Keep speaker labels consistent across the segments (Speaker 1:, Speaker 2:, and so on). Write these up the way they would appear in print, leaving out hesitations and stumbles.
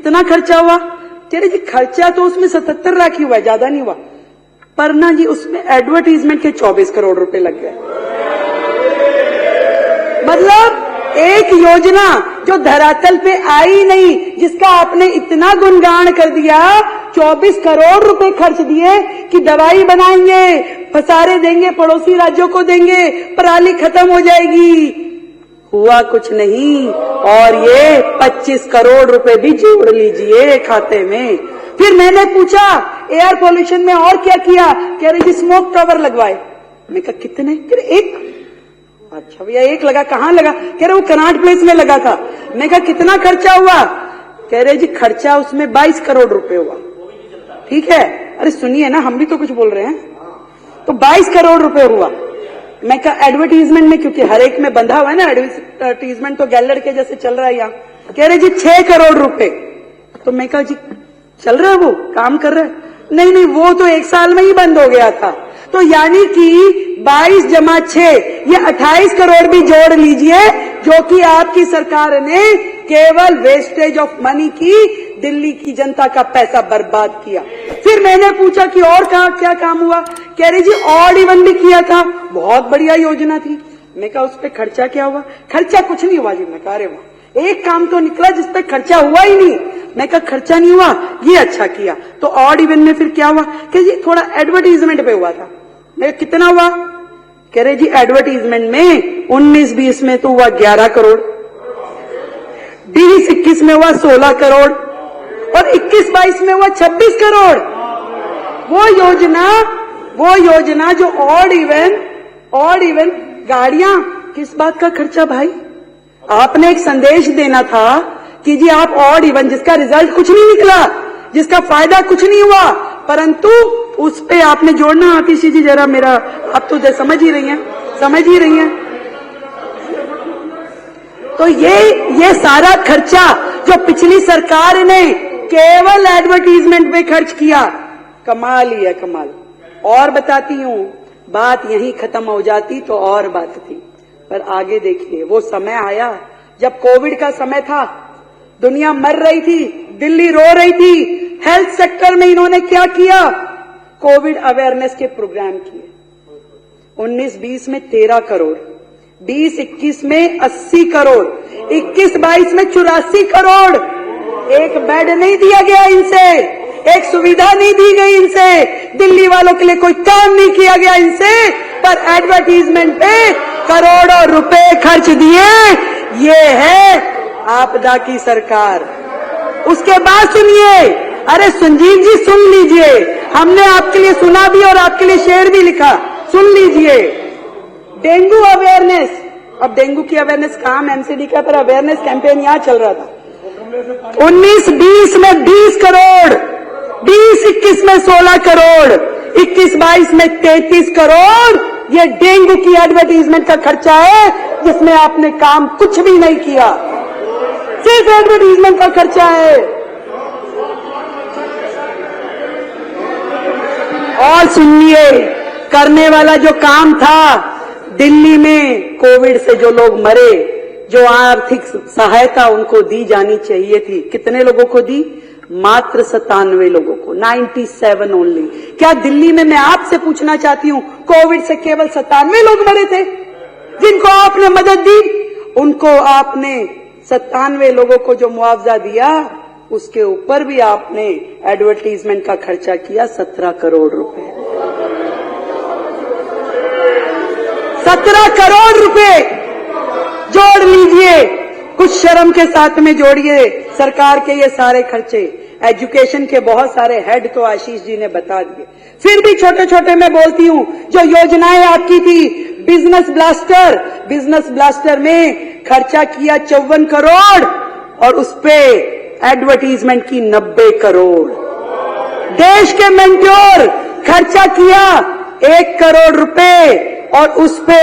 Speaker 1: कितना खर्चा हुआ? कह रहे जी खर्चा तो उसमें 77 लाख ही हुआ है, ज्यादा नहीं हुआ, पर ना जी उसमें एडवर्टीजमेंट के 24 करोड़ रुपए लग गए। मतलब एक योजना जो धरातल पे आई नहीं, जिसका आपने इतना गुणगान कर दिया, 24 करोड़ रुपए खर्च दिए कि दवाई बनाएंगे, पसारे देंगे, पड़ोसी राज्यों को देंगे, पराली खत्म हो जाएगी, हुआ कुछ नहीं। और ये 25 करोड़ रुपए भी जोड़ लीजिए खाते में। फिर मैंने पूछा एयर पोल्यूशन में और क्या किया? कह रहे जी स्मोक टावर लगवाए। मैं कहा कितने? कह रहे एक। अच्छा भैया एक लगा, कहां लगा? कह रहे वो कनाट प्लेस में लगा था। मैं कहा कितना खर्चा हुआ? कह रहे जी खर्चा उसमें 22 करोड़ रुपए हुआ। ठीक है, अरे सुनिए ना, हम भी तो कुछ बोल रहे हैं। तो 22 करोड़ रुपए हुआ। मैं कहा एडवर्टीजमेंट में, क्योंकि हर एक में बंधा हुआ है ना एडवर्टीजमेंट, तो गैलर के जैसे चल रहा है यहाँ। कह रहे जी 6 करोड़ रुपए। तो मैं कहा जी चल रहा है, वो काम कर रहा है? नहीं नहीं, वो तो 1 साल में ही बंद हो गया था। तो यानी कि 22 जमा 6 ये 28 करोड़ भी जोड़ लीजिए, जो कि आपकी सरकार ने केवल वेस्टेज ऑफ मनी की दिल्ली की जनता का पैसा बर्बाद किया। फिर मैंने पूछा कि और क्या काम हुआ? कह रही जी ऑड इवन भी किया था, बहुत बढ़िया योजना थी। मैं कहा उस पर खर्चा क्या हुआ? खर्चा कुछ नहीं हुआ जी। मैं कहा अरे वाह, एक काम तो निकला जिस पे खर्चा हुआ ही नहीं। मैं कहा खर्चा नहीं हुआ, ये अच्छा किया। तो ऑड इवन में फिर क्या हुआ? कह जी थोड़ा एडवर्टीजमेंट पे हुआ था। मैं कितना हुआ? कह रहे जी एडवर्टीजमेंट में 19-20 में तो हुआ 11 करोड़, 20-21 में हुआ 16 करोड़ और 21-22 में हुआ 26 करोड़। वो योजना जो ऑड इवन गाड़ियां, किस बात का खर्चा भाई? आपने एक संदेश देना था कि जी आप ऑड इवन, जिसका रिजल्ट कुछ नहीं निकला, जिसका फायदा कुछ नहीं हुआ, परंतु उस पे आपने जोड़ना। आतिशी जी जरा मेरा, आप तो समझ ही रही हैं। तो ये सारा खर्चा जो पिछली सरकार ने केवल एडवर्टीजमेंट पे खर्च किया, कमाल ही है, कमाल। और बताती हूं, बात यहीं खत्म हो जाती तो और बात थी, पर आगे देखिए वो समय आया जब कोविड का समय था, दुनिया मर रही थी, दिल्ली रो रही थी। हेल्थ सेक्टर में इन्होंने क्या किया? कोविड अवेयरनेस के प्रोग्राम किए। 19-20 में 13 करोड़, 20-21 में 80 करोड़, 21-22 में 84 करोड़। एक बेड नहीं दिया गया इनसे, एक सुविधा नहीं दी गई इनसे, दिल्ली वालों के लिए कोई काम नहीं किया गया इनसे, पर एडवर्टीजमेंट पे करोड़ों रुपए खर्च दिए। ये है आपदा की सरकार। उसके बाद सुनिए, अरे संजीव जी सुन लीजिए, हमने आपके लिए सुना भी और आपके लिए शेर भी लिखा, सुन लीजिए। डेंगू अवेयरनेस, अब डेंगू की अवेयरनेस काम एमसीडी का, पर अवेयरनेस कैंपेन यहां चल रहा था। 19-20 में 20 करोड़, 20-21 में 16 करोड़, 21-22 में 33 करोड़। ये डेंगू की एडवर्टीजमेंट का खर्चा है, जिसमें आपने काम कुछ भी नहीं किया, सिर्फ एडवर्टीजमेंट का खर्चा है। और सुनिए, करने वाला जो काम था, दिल्ली में कोविड से जो लोग मरे, जो आर्थिक सहायता उनको दी जानी चाहिए थी, कितने लोगों को दी? मात्र 97 लोगों को, 97 ओनली। क्या दिल्ली में, मैं आपसे पूछना चाहती हूं, कोविड से केवल 97 लोग मरे थे जिनको आपने मदद दी? उनको आपने 97 लोगों को जो मुआवजा दिया, उसके ऊपर भी आपने एडवर्टीजमेंट का खर्चा किया 17 करोड़ रुपए। 17 करोड़ रुपए जोड़ लीजिए, कुछ शर्म के साथ में जोड़िए सरकार के ये सारे खर्चे। एजुकेशन के बहुत सारे हेड तो आशीष जी ने बता दिए, फिर भी छोटे छोटे मैं बोलती हूं, जो योजनाएं आपकी थी, बिजनेस ब्लास्टर में खर्चा किया 54 करोड़ और उस पे एडवर्टीजमेंट की 90 करोड़। देश के मेंट्योर खर्चा किया 1 करोड़ रुपए और उस पे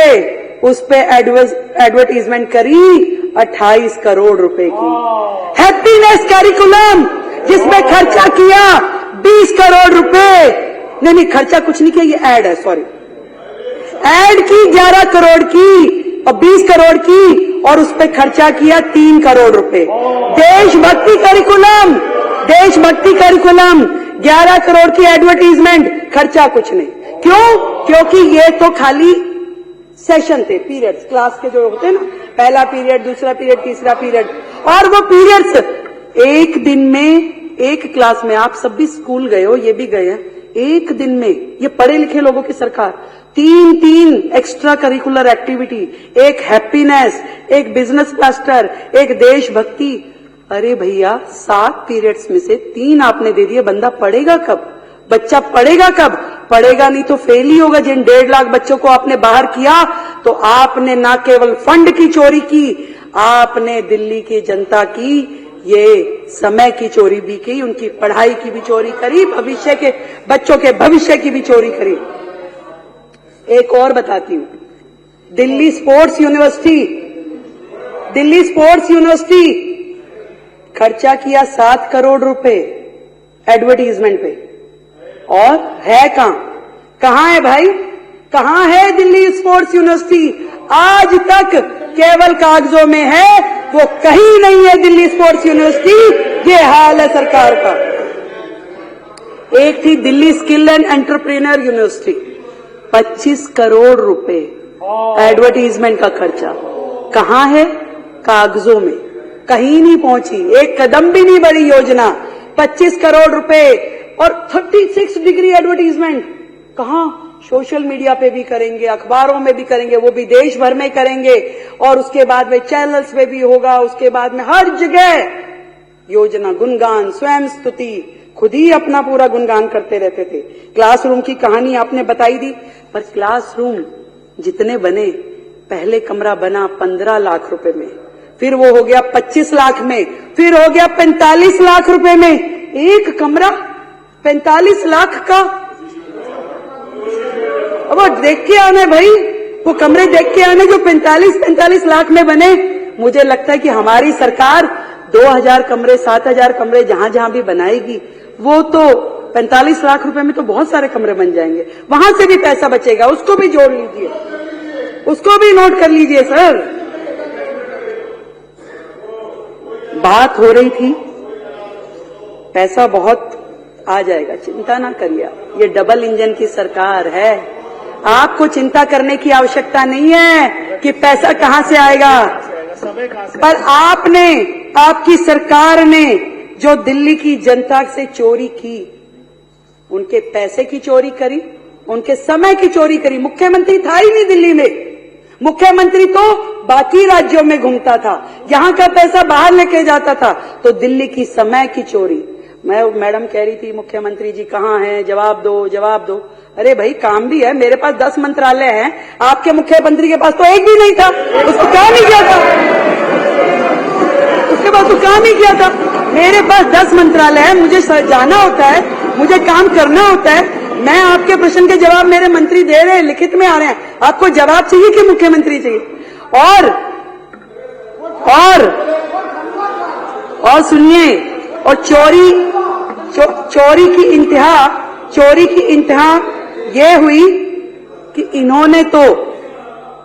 Speaker 1: एडवर्टीजमेंट करी 28 करोड़ रुपए की। हैप्पीनेस कैरिकुलम जिसमें खर्चा किया 20 करोड़ रुपए, नहीं खर्चा कुछ नहीं किया, ये एड है, सॉरी, एड की 11 करोड़ की और 20 करोड़ की और उस पे खर्चा किया 3 करोड़ रुपए। देशभक्ति कैरिकुलम देशभक्ति करिकुलम, 11 करोड़ की एडवर्टीजमेंट, खर्चा कुछ नहीं। क्यों? क्योंकि ये तो खाली सेशन थे, पीरियड्स, क्लास के जो होते हैं ना, पहला पीरियड, दूसरा पीरियड, तीसरा पीरियड, और वो पीरियड्स एक दिन में, एक क्लास में, आप सब भी स्कूल गए हो, ये भी गए हैं, एक दिन में ये पढ़े लिखे लोगों की सरकार 3 एक्स्ट्रा करिकुलर एक्टिविटी, एक हैप्पीनेस, एक बिजनेस क्लस्टर, एक देशभक्ति। अरे भैया 7 पीरियड्स में से 3 आपने दे दिए, बंदा पढ़ेगा कब? बच्चा पढ़ेगा कब? पढ़ेगा नहीं तो फेल ही होगा। जिन 1.5 लाख बच्चों को आपने बाहर किया, तो आपने ना केवल फंड की चोरी की, आपने दिल्ली की जनता की ये समय की चोरी भी की, उनकी पढ़ाई की भी चोरी करी, भविष्य के बच्चों के भविष्य की भी चोरी करी। एक और बताती हूं, दिल्ली स्पोर्ट्स यूनिवर्सिटी खर्चा किया 7 करोड़ रुपए एडवर्टीजमेंट पे, और है कहां है भाई? कहां है दिल्ली स्पोर्ट्स यूनिवर्सिटी? आज तक केवल कागजों में है, वो कहीं नहीं है दिल्ली स्पोर्ट्स यूनिवर्सिटी। ये हाल है सरकार का। एक थी Delhi skill and entrepreneur university, 25 crore रुपए एडवर्टीजमेंट का खर्चा, कहां है? कागजों में, कहीं नहीं पहुंची, एक कदम भी नहीं बढ़ी योजना। 25 करोड़ रुपए और 36 डिग्री एडवर्टीजमेंट, कहां? सोशल मीडिया पे भी करेंगे, अखबारों में भी करेंगे, वो भी देश भर में करेंगे, और उसके बाद में चैनल्स पे भी होगा, उसके बाद में हर जगह योजना, गुणगान, स्वयं स्तुति, खुद ही अपना पूरा गुणगान करते रहते थे। क्लासरूम की कहानी आपने बताई दी, पर क्लासरूम जितने बने, पहले कमरा बना 15 लाख रुपए में, फिर वो हो गया 25 लाख में, फिर हो गया 45 लाख रुपए में। एक कमरा 45 लाख का। अब वो देख के आने भाई, वो कमरे देख के आने जो 45 लाख में बने। मुझे लगता है कि हमारी सरकार 2000 कमरे, 7000 कमरे जहां जहां भी बनाएगी, वो तो 45 लाख रुपए में तो बहुत सारे कमरे बन जाएंगे। वहां से भी पैसा बचेगा, उसको भी जोड़ लीजिए, उसको भी नोट कर लीजिए सर। बात हो रही थी, पैसा बहुत आ जाएगा, चिंता ना करिए। ये डबल इंजन की सरकार है, आपको चिंता करने की आवश्यकता नहीं है कि पैसा कहां से आएगा। पर आपने, आपकी सरकार ने जो दिल्ली की जनता से चोरी की, उनके पैसे की चोरी करी, उनके समय की चोरी करी। मुख्यमंत्री था ही नहीं दिल्ली में, मुख्यमंत्री तो बाकी राज्यों में घूमता था, यहां का पैसा बाहर लेके जाता था। तो दिल्ली की समय की चोरी। मैडम कह रही थी मुख्यमंत्री जी कहां हैं, जवाब दो, जवाब दो। अरे भाई काम भी है, मेरे पास 10 मंत्रालय हैं, आपके मुख्यमंत्री के पास तो एक भी नहीं था, उसको काम ही किया था, उसके पास तो काम ही किया था। मेरे पास 10 मंत्रालय है, मुझे जाना होता है, मुझे काम करना होता है। मैं आपके प्रश्न के जवाब मेरे मंत्री दे रहे हैं, लिखित में आ रहे हैं। आपको जवाब चाहिए कि मुख्यमंत्री चाहिए? और सुनिए, और चोरी की इंतहा ये हुई कि इन्होंने तो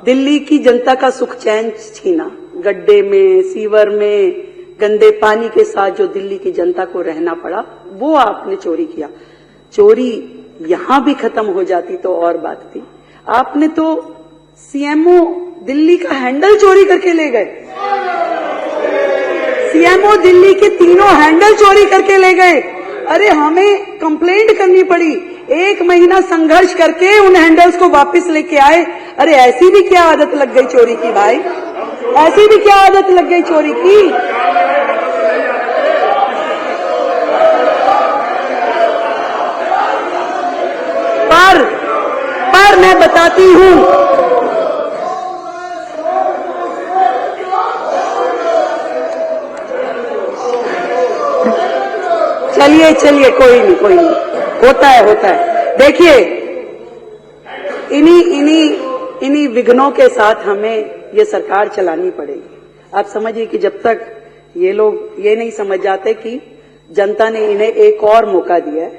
Speaker 1: दिल्ली की जनता का सुख चैन छीना। गड्ढे में, सीवर में, गंदे पानी के साथ जो दिल्ली की जनता को रहना पड़ा, वो आपने चोरी किया। चोरी यहां भी खत्म हो जाती तो और बात थी। आपने तो सीएमओ दिल्ली का हैंडल चोरी करके ले गए, सीएमओ दिल्ली के 3 हैंडल चोरी करके ले गए। अरे हमें कंप्लेंट करनी पड़ी, 1 महीना संघर्ष करके उन हैंडल्स को वापस लेके आए। अरे ऐसी भी क्या आदत लग गई चोरी की भाई, ऐसी भी क्या आदत लग गई चोरी की। पर मैं बताती हूं, चलिए कोई नहीं, होता है। देखिए, इन्हीं विघ्नों के साथ हमें ये सरकार चलानी पड़ेगी। आप समझिए कि जब तक ये लोग ये नहीं समझ जाते कि जनता ने इन्हें एक और मौका दिया है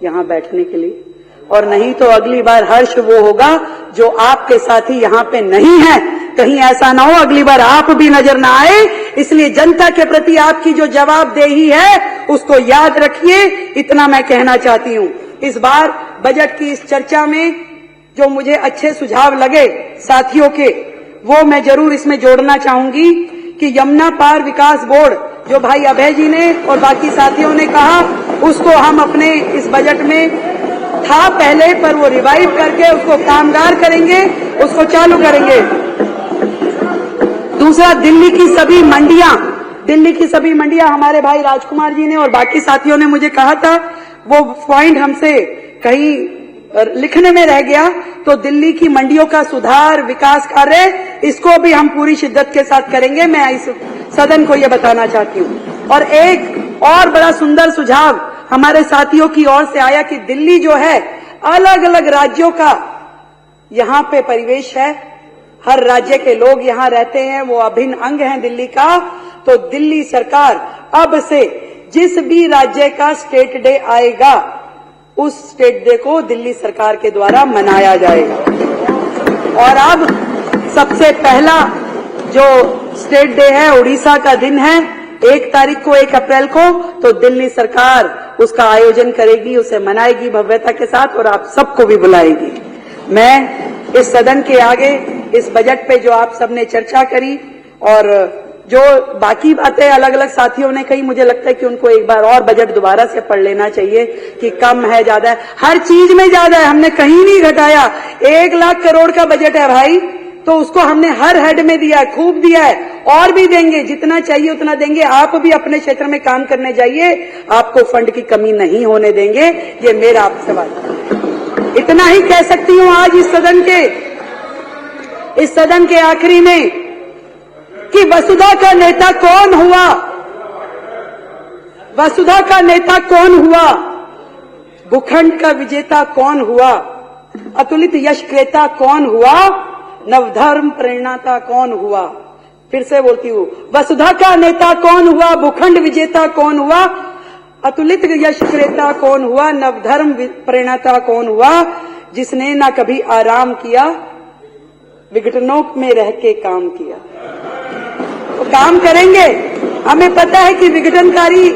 Speaker 1: यहां बैठने के लिए, और नहीं तो अगली बार हर्ष वो होगा जो आपके साथी यहां पे नहीं है। कहीं ऐसा ना हो अगली बार आप भी नजर ना आए। इसलिए जनता के प्रति आपकी जो जवाबदेही है उसको याद रखिए। इतना मैं कहना चाहती हूं। इस बार बजट की इस चर्चा में जो मुझे अच्छे सुझाव लगे साथियों के, वो मैं जरूर इसमें जोड़ना चाहूंगी कि यमुना पार विकास बोर्ड जो भाई अभय जी ने और बाकी साथियों ने कहा, उसको हम अपने इस बजट में था पहले, पर वो रिवाइव करके उसको कामगार करेंगे, उसको चालू करेंगे। दूसरा, दिल्ली की सभी मंडियां हमारे भाई राजकुमार जी ने और बाकी साथियों ने मुझे कहा था, वो पॉइंट हमसे कहीं लिखने में रह गया। तो दिल्ली की मंडियों का सुधार, विकास कार्य, इसको भी हम पूरी शिद्दत के साथ करेंगे। मैं इस सदन को ये बताना चाहती हूँ। और एक और बड़ा सुंदर सुझाव हमारे साथियों की ओर से आया कि दिल्ली जो है, अलग अलग राज्यों का यहाँ पे परिवेश है, हर राज्य के लोग यहाँ रहते हैं, वो अभिन्न अंग हैं दिल्ली का। तो दिल्ली सरकार अब से जिस भी राज्य का स्टेट डे आएगा, उस स्टेट डे को दिल्ली सरकार के द्वारा मनाया जाएगा। और अब सबसे पहला जो स्टेट डे है, उड़ीसा का दिन है, 1 तारीख को, 1 अप्रैल को, तो दिल्ली सरकार उसका आयोजन करेगी, उसे मनाएगी भव्यता के साथ और आप सबको भी बुलाएगी। मैं इस सदन के आगे इस बजट पे जो आप सबने चर्चा करी और जो बाकी बातें अलग अलग साथियों ने कही, मुझे लगता है कि उनको एक बार और बजट दोबारा से पढ़ लेना चाहिए कि कम है, ज्यादा है, हर चीज में ज्यादा है, हमने कहीं नहीं घटाया। 1 लाख करोड़ का बजट है भाई, तो उसको हमने हर हेड में दिया है, खूब दिया है, और भी देंगे, जितना चाहिए उतना देंगे। आप भी अपने क्षेत्र में काम करने जाइए, आपको फंड की कमी नहीं होने देंगे, ये मेरा आपसे वादा है। इतना ही कह सकती हूं आज इस सदन के आखिरी में कि वसुधा का नेता कौन हुआ, वसुधा का नेता कौन हुआ, भूखंड का विजेता कौन हुआ, अतुलित यश क्रेता कौन हुआ, नवधर्म प्रेरणाता कौन हुआ। फिर से बोलती हूँ, वसुधा का नेता कौन हुआ, भूखंड विजेता कौन हुआ, अतुलित यश क्रेता कौन हुआ, नवधर्म प्रेरणाता कौन हुआ, जिसने ना कभी आराम किया, विघटनों में रह के काम किया। तो काम करेंगे, हमें पता है कि विघटनकारी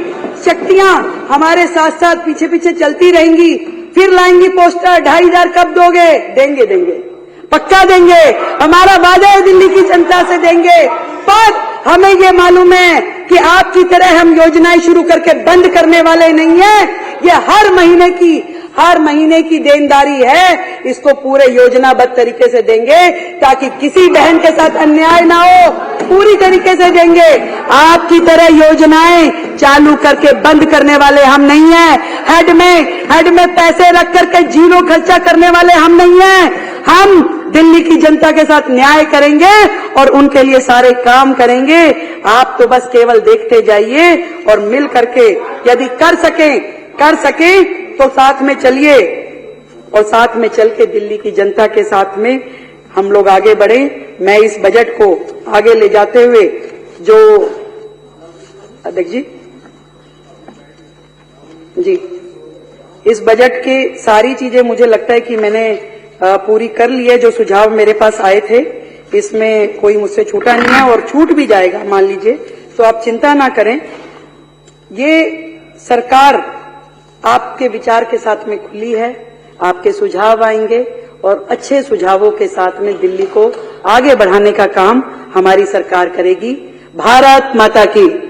Speaker 1: शक्तियां हमारे साथ साथ पीछे पीछे चलती रहेंगी, फिर लाएंगी पोस्टर, 2,500 कब दोगे, देंगे देंगे, पक्का देंगे, हमारा वादा है दिल्ली की जनता से देंगे। पर हमें ये मालूम है कि आपकी तरह हम योजनाएं शुरू करके बंद करने वाले नहीं है। ये हर महीने की देनदारी है, इसको पूरे योजनाबद्ध तरीके से देंगे ताकि किसी बहन के साथ अन्याय ना हो, पूरी तरीके से देंगे। आपकी तरह योजनाएं चालू करके बंद करने वाले हम नहीं हैं। हेड में पैसे रख करके जीरो खर्चा करने वाले हम नहीं हैं। हम दिल्ली की जनता के साथ न्याय करेंगे और उनके लिए सारे काम करेंगे। आप तो बस केवल देखते जाइए और मिल करके यदि कर सके तो साथ में चलिए और साथ में चल के दिल्ली की जनता के साथ में हम लोग आगे बढ़े। मैं इस बजट को आगे ले जाते हुए जो अध्यक्ष जी इस बजट के सारी चीजें मुझे लगता है कि मैंने पूरी कर ली है। जो सुझाव मेरे पास आए थे इसमें कोई मुझसे छूटा नहीं है और छूट भी जाएगा मान लीजिए, तो आप चिंता ना करें। ये सरकार आपके विचार के साथ में खुली है, आपके सुझाव आएंगे और अच्छे सुझावों के साथ में दिल्ली को आगे बढ़ाने का काम हमारी सरकार करेगी। भारत माता की